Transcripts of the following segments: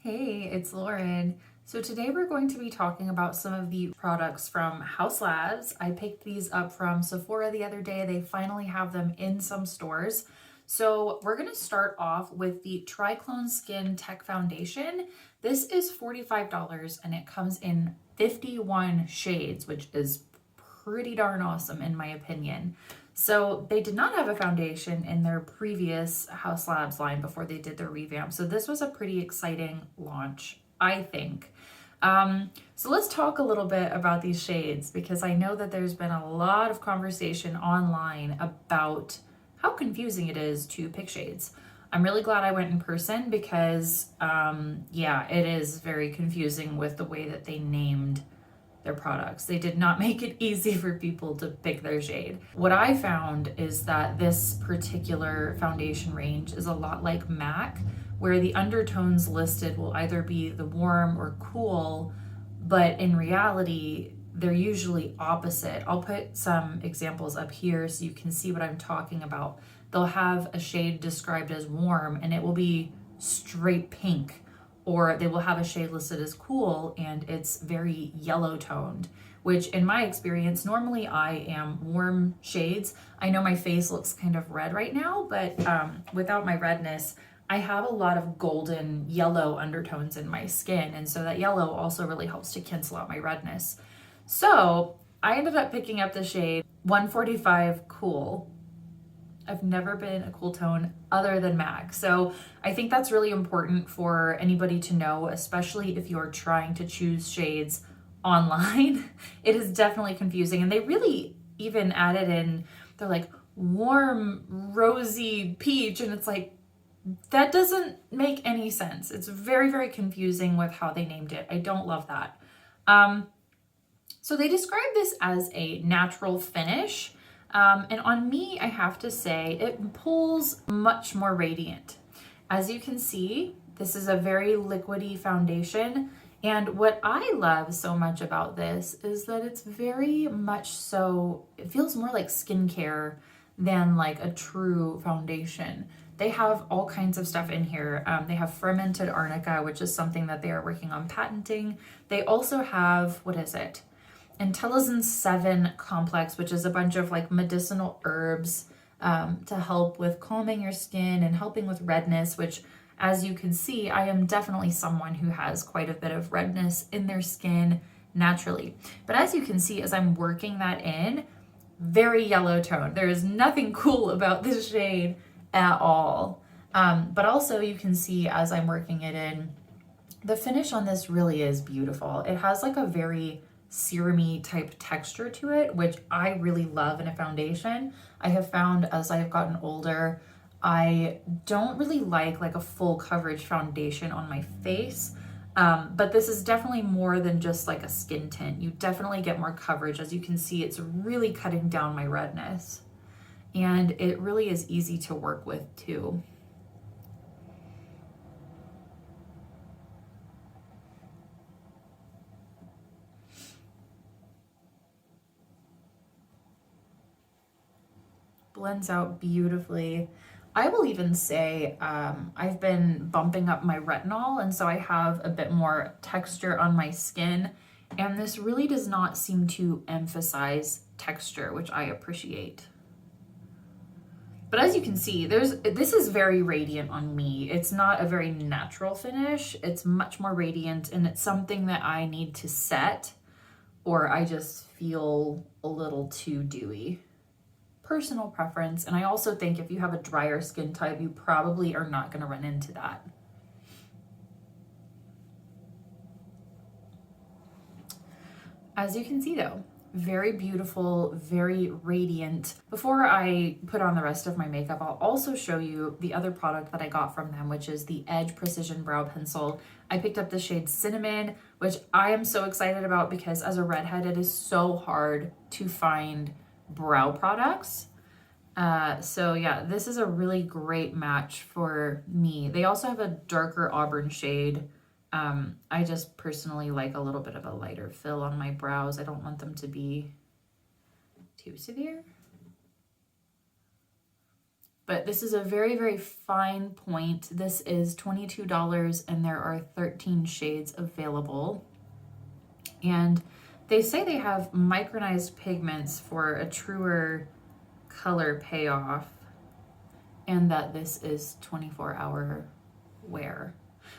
Hey, it's Lauren. So today we're going to be talking about some of the products from Haus Labs. I picked these up from Sephora the other day. They finally have them in some stores. So we're going to start off with the Triclone Skin Tech Foundation. This is $45 and it comes in 51 shades, which is pretty darn awesome in my opinion. So they did not have a foundation in their previous Haus Labs line before they did their revamp. So this was a pretty exciting launch, I think. So let's talk a little bit about these shades because I know that there's been a lot of conversation online about how confusing it is to pick shades. I'm really glad I went in person because, yeah, it is very confusing with the way that they named their products. They did not make it easy for people to pick their shade. What I found is that this particular foundation range is a lot like MAC, where the undertones listed will either be the warm or cool, but in reality, they're usually opposite. I'll put some examples up here so you can see what I'm talking about. They'll have a shade described as warm and it will be straight pink, or they will have a shade listed as cool and it's very yellow toned, which in my experience, normally I am warm shades. I know my face looks kind of red right now, but without my redness, I have a lot of golden yellow undertones in my skin. And so that yellow also really helps to cancel out my redness. So I ended up picking up the shade 145 Cool. I've never been a cool tone other than MAC. So I think that's really important for anybody to know, especially if you're trying to choose shades online. It is definitely confusing. And they really even added in, they're like warm, rosy peach. And it's like, that doesn't make any sense. It's very, very confusing with how they named it. I don't love that. So they describe this as a natural finish. And on me, I have to say, it pulls much more radiant. As you can see, this is a very liquidy foundation. And what I love so much about this is that it's very much so, it feels more like skincare than like a true foundation. They have all kinds of stuff in here. They have fermented arnica, which is something that they are working on patenting. They also have, what is it? Entelazin 7 complex, which is a bunch of like medicinal herbs to help with calming your skin and helping with redness, which as you can see, I am definitely someone who has quite a bit of redness in their skin naturally. But as you can see, as I'm working that in, very yellow tone. There is nothing cool about this shade at all. But also you can see as I'm working it in, the finish on this really is beautiful. It has like a very serum-y type texture to it, which I really love in a foundation. I have found as I have gotten older, I don't really like a full coverage foundation on my face. But this is definitely more than just like a skin tint. You definitely get more coverage. As you can see, it's really cutting down my redness. And it really is easy to work with too. Blends out beautifully. I will even say I've been bumping up my retinol, and so I have a bit more texture on my skin, and this really does not seem to emphasize texture, which I appreciate. But as you can see, this is very radiant on me. It's not a very natural finish. It's much more radiant, and it's something that I need to set, or I just feel a little too dewy. Personal preference. And I also think if you have a drier skin type, you probably are not going to run into that. As you can see though, very beautiful, very radiant. Before I put on the rest of my makeup, I'll also show you the other product that I got from them, which is the Edge Precision Brow Pencil. I picked up the shade Cinnamon, which I am so excited about because as a redhead, it is so hard to find brow products. So yeah, this is a really great match for me. They also have a darker auburn shade. I just personally like a little bit of a lighter fill on my brows. I don't want them to be too severe. but this is a very, very fine point. This is $22 and there are 13 shades available. And they say they have micronized pigments for a truer color payoff, and that this is 24-hour wear.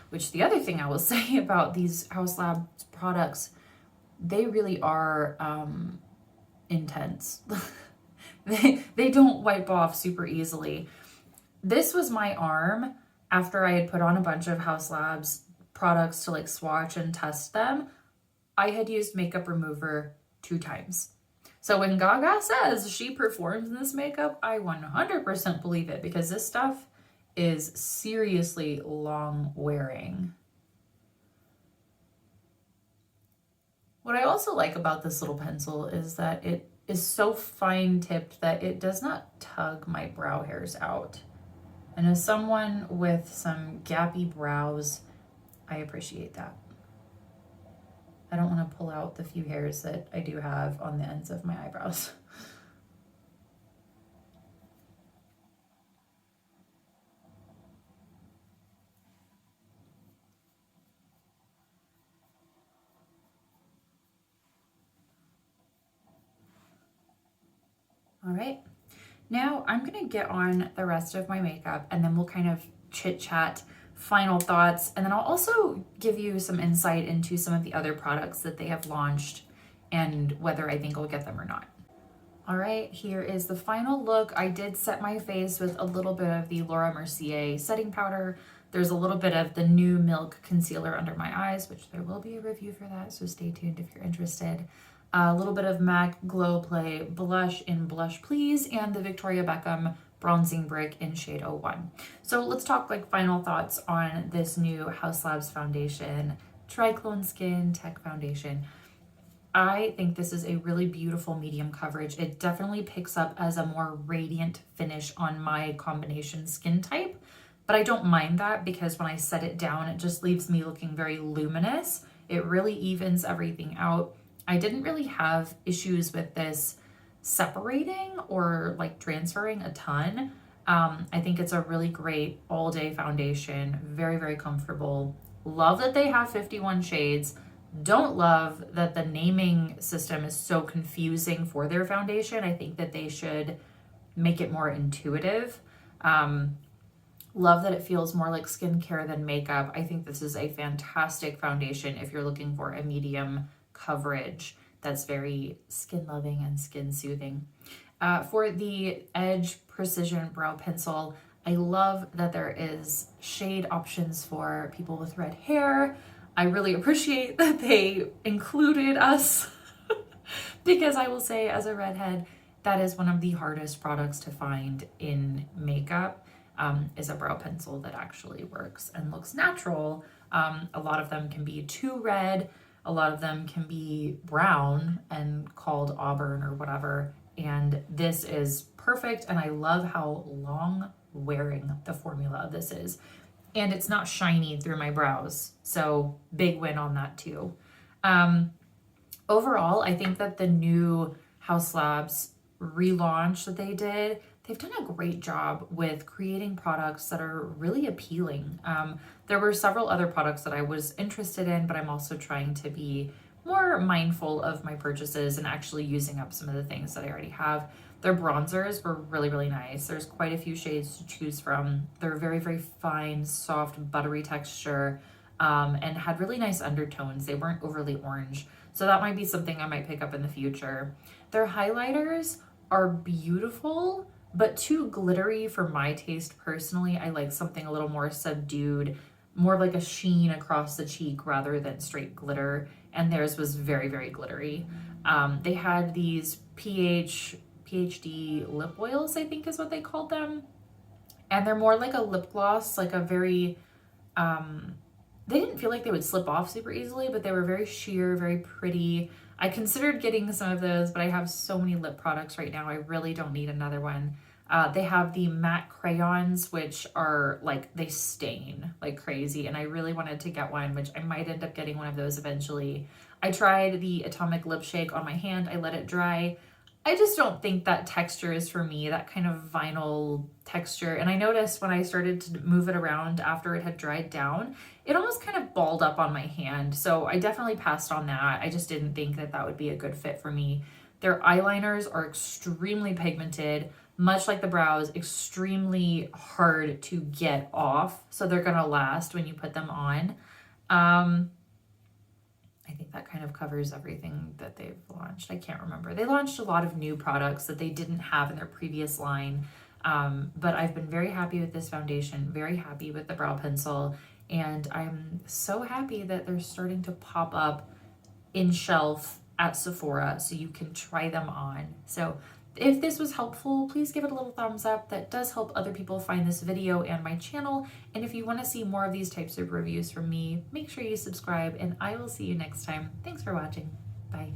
Which the other thing I will say about these Haus Labs products, they really are intense. They don't wipe off super easily. This was my arm after I had put on a bunch of Haus Labs products to like swatch and test them. I had used makeup remover 2 times. So when Gaga says she performs in this makeup, I 100% believe it, because this stuff is seriously long wearing. What I also like about this little pencil is that it is so fine tipped that it does not tug my brow hairs out. And as someone with some gappy brows, I appreciate that. I don't want to pull out the few hairs that I do have on the ends of my eyebrows. All right, now I'm gonna get on the rest of my makeup and then we'll kind of chit chat final thoughts, and then I'll also give you some insight into some of the other products that they have launched and whether I think I'll get them or not. All right, here is the final look. I did set my face with a little bit of the Laura Mercier setting powder. There's a little bit of the New Milk concealer under my eyes, which there will be a review for that, so stay tuned if you're interested. A little bit of MAC Glow Play blush in Blush Please, and the Victoria Beckham bronzing brick in shade 01. So let's talk like final thoughts on this new Haus Labs foundation, Triclone Skin Tech Foundation. I think this is a really beautiful medium coverage. It definitely picks up as a more radiant finish on my combination skin type, but I don't mind that because when I set it down, it just leaves me looking very luminous. It really evens everything out. I didn't really have issues with this separating or like transferring a ton. I think it's a really great all day foundation, very, very comfortable. Love that they have 51 shades. Don't love that the naming system is so confusing for their foundation. I think that they should make it more intuitive. Love that it feels more like skincare than makeup. I think this is a fantastic foundation if you're looking for a medium coverage that's very skin loving and skin soothing. For the Edge Precision Brow Pencil, I love that there is shade options for people with red hair. I really appreciate that they included us because I will say, as a redhead, that is one of the hardest products to find in makeup, is a brow pencil that actually works and looks natural. A lot of them can be too red. A lot of them can be brown and called auburn or whatever. And this is perfect. And I love how long wearing the formula of this is. And it's not shiny through my brows. So big win on that too. Overall, I think that the new Haus Labs relaunch that they did, they've done a great job with creating products that are really appealing. There were several other products that I was interested in, but I'm also trying to be more mindful of my purchases and actually using up some of the things that I already have. Their bronzers were really, really nice. There's quite a few shades to choose from. They're very, very fine, soft, buttery texture, and had really nice undertones. They weren't overly orange. So that might be something I might pick up in the future. Their highlighters are beautiful, but too glittery for my taste personally. I like something a little more subdued, more like a sheen across the cheek rather than straight glitter. And theirs was very, very glittery. They had these PhD lip oils, I think is what they called them. And they're more like a lip gloss, like a very, they didn't feel like they would slip off super easily, but they were very sheer, very pretty. I considered getting some of those, but I have so many lip products right now. I really don't need another one. They have the matte crayons, which are like, they stain like crazy. And I really wanted to get one, which I might end up getting one of those eventually. I tried the Atomic Lip Shake on my hand. I let it dry. I just don't think that texture is for me, that kind of vinyl texture. And I noticed when I started to move it around after it had dried down, it almost kind of balled up on my hand. So I definitely passed on that. I just didn't think that that would be a good fit for me. Their eyeliners are extremely pigmented, much like the brows, extremely hard to get off. So they're gonna last when you put them on. I think that kind of covers everything that they've launched. I can't remember. They launched a lot of new products that they didn't have in their previous line. But I've been very happy with this foundation, very happy with the brow pencil, and I'm so happy that they're starting to pop up in shelf at Sephora so you can try them on. So if this was helpful, please give it a little thumbs up. That does help other people find this video and my channel. And if you want to see more of these types of reviews from me, make sure you subscribe, and I will see you next time. Thanks for watching. Bye.